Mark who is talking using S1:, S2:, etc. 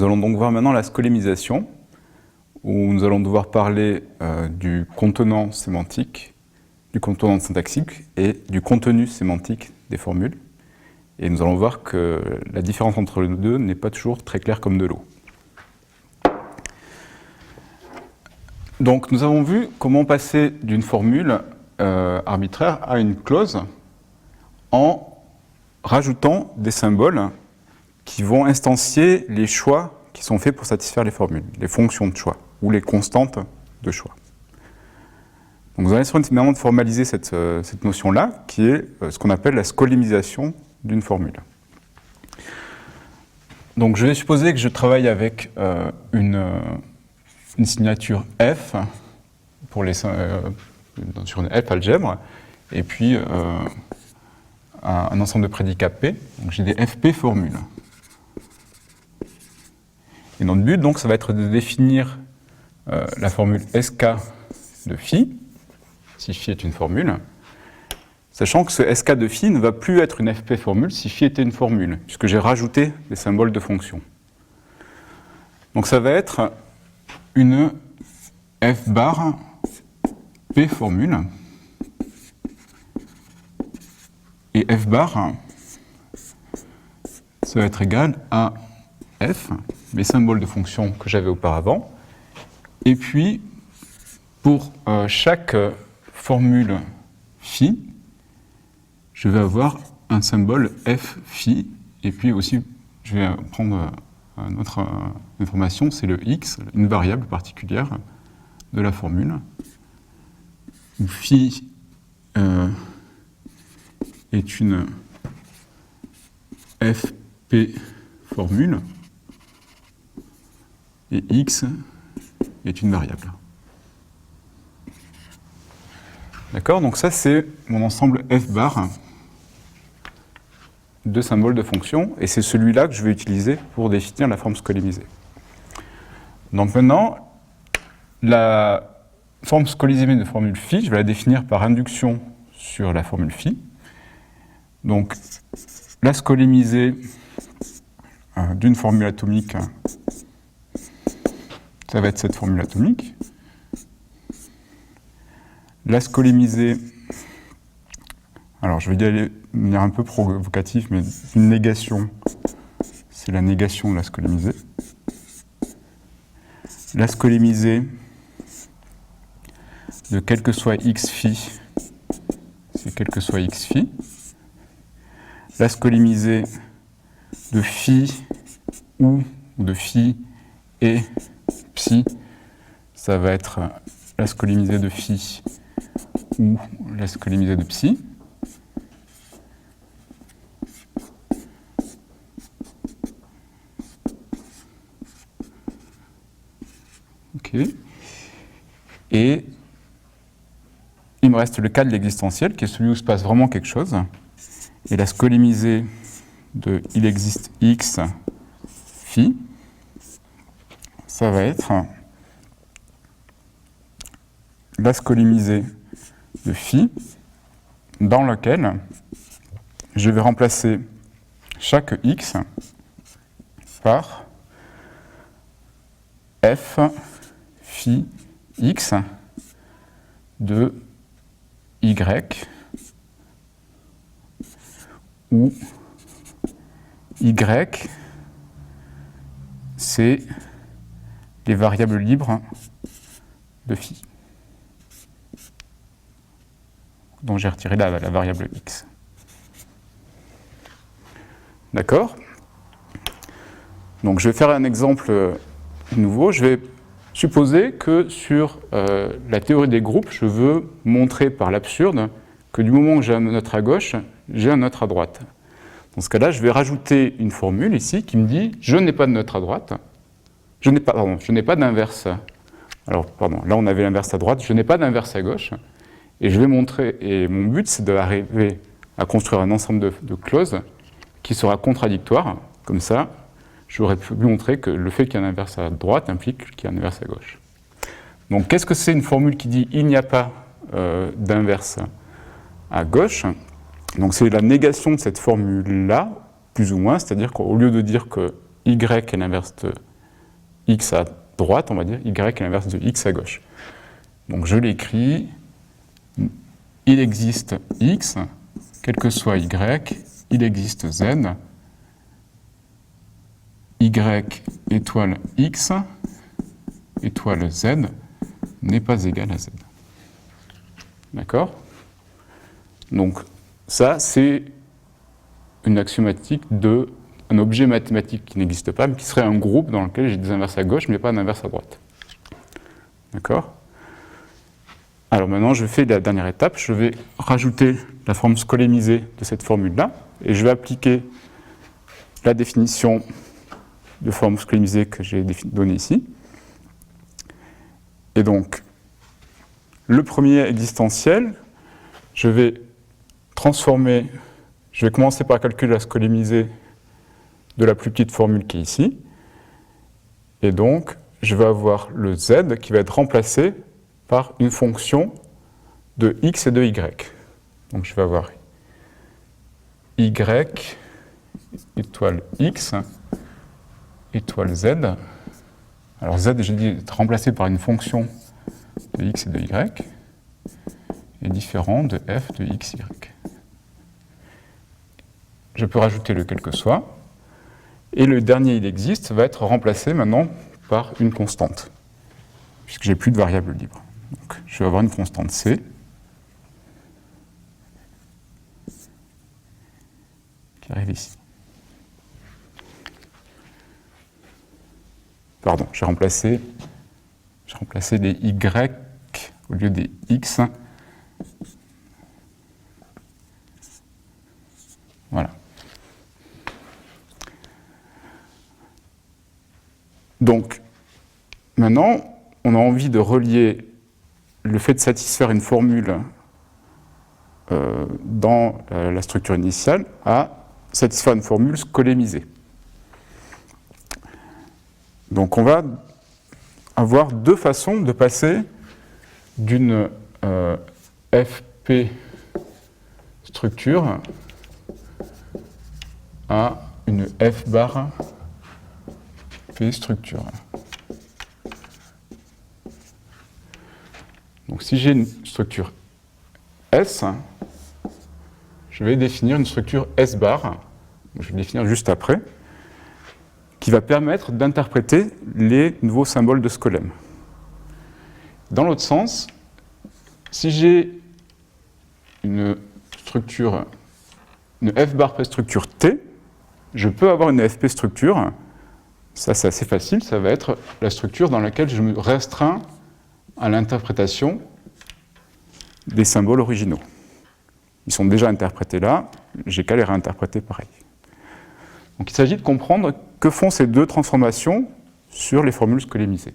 S1: Nous allons donc voir maintenant la schémisation, où nous allons devoir parler du contenant sémantique, du contenant syntaxique et du contenu sémantique des formules. Et nous allons voir que la différence entre les deux n'est pas toujours très claire comme de l'eau. Donc nous avons vu comment passer d'une formule arbitraire à une clause en rajoutant des symboles qui vont instancier les choix qui sont faits pour satisfaire les formules, les fonctions de choix ou les constantes de choix. Donc nous allons essayer maintenant de formaliser cette notion-là, qui est ce qu'on appelle la schémisation d'une formule. Donc je vais supposer que je travaille avec une signature F sur une F algèbre, et puis un ensemble de prédicats P. Donc j'ai des FP formules. Et notre but, donc, ça va être de définir la formule SK de phi, si phi est une formule, sachant que ce SK de phi ne va plus être une FP formule si phi était une formule, puisque j'ai rajouté des symboles de fonction. Donc ça va être une F bar P formule, et F bar, ça va être égal à F, mes symboles de fonction que j'avais auparavant, et puis pour chaque formule phi, je vais avoir un symbole f phi, et puis aussi je vais prendre une autre information, c'est le x, une variable particulière de la formule, où phi est une fp formule, et x est une variable. D'accord? Donc ça, c'est mon ensemble f bar de symboles de fonction, et c'est celui-là que je vais utiliser pour définir la forme schémisée. Donc maintenant, la forme schémisée de formule phi, je vais la définir par induction sur la formule phi. Donc la schémisée d'une formule atomique, ça va être cette formule atomique. La schémisée, alors je vais y aller de manière un peu provocative, mais une négation, c'est la négation de la schémisée. La schémisée de quel que soit x phi, c'est quel que soit x phi. La schémisée de phi ou de phi et psi, ça va être la schémisée de phi ou la schémisée de psi. Ok. Et il me reste le cas de l'existentiel, qui est celui où se passe vraiment quelque chose. Et la schémisée de il existe x phi, ça va être la schémisée de phi dans lequel je vais remplacer chaque x par f phi x de y, où y, c'est les variables libres de phi, dont j'ai retiré la variable x. D'accord? Donc je vais faire un exemple nouveau. Je vais supposer que sur la théorie des groupes, je veux montrer par l'absurde que du moment que j'ai un neutre à gauche, j'ai un neutre à droite. Dans ce cas-là, je vais rajouter une formule ici qui me dit je n'ai pas de neutre à droite, je n'ai pas d'inverse. Alors, pardon, là on avait l'inverse à droite, je n'ai pas d'inverse à gauche. Et je vais montrer, et mon but c'est d'arriver à construire un ensemble de clauses qui sera contradictoire. Comme ça, j'aurais pu montrer que le fait qu'il y ait un inverse à droite implique qu'il y a un inverse à gauche. Donc qu'est-ce que c'est une formule qui dit il n'y a pas d'inverse à gauche? Donc c'est la négation de cette formule-là, plus ou moins, c'est-à-dire qu'au lieu de dire que y est l'inverse de x à droite, on va dire, y est l'inverse de x à gauche. Donc je l'écris, il existe x, quel que soit y, il existe z, y étoile x étoile z n'est pas égal à z. D'accord? Donc ça, c'est une axiomatique d'un objet mathématique qui n'existe pas, mais qui serait un groupe dans lequel j'ai des inverses à gauche, mais pas d'inverses à droite. D'accord? Alors maintenant, je fais la dernière étape, je vais rajouter la forme scolémisée de cette formule-là, et je vais appliquer la définition de forme scolémisée que j'ai donnée ici. Et donc, le premier existentiel, je vais commencer par calculer la scolémisée de la plus petite formule qui est ici. Et donc, je vais avoir le z qui va être remplacé par une fonction de x et de y. Donc, je vais avoir y étoile x étoile z. Alors, z, j'ai dit, est remplacé par une fonction de x et de y est différent de f de x, y. Je peux rajouter le quel que soit. Et le dernier il existe va être remplacé maintenant par une constante, puisque j'ai plus de variable libre. Donc, je vais avoir une constante c qui arrive ici. Pardon, j'ai remplacé des y au lieu des x. Voilà. Donc, maintenant, on a envie de relier le fait de satisfaire une formule dans la structure initiale à satisfaire une formule scolémisée. Donc, on va avoir deux façons de passer d'une FP structure à une F bar P structure. Donc si j'ai une structure S, je vais définir une structure S bar, je vais le définir juste après, qui va permettre d'interpréter les nouveaux symboles de Skolem. Dans l'autre sens, si j'ai une structure, une F bar P structure T, je peux avoir une FP structure. Ça, c'est assez facile, ça va être la structure dans laquelle je me restreins à l'interprétation des symboles originaux. Ils sont déjà interprétés là, j'ai qu'à les réinterpréter pareil. Donc il s'agit de comprendre que font ces deux transformations sur les formules scolémisées.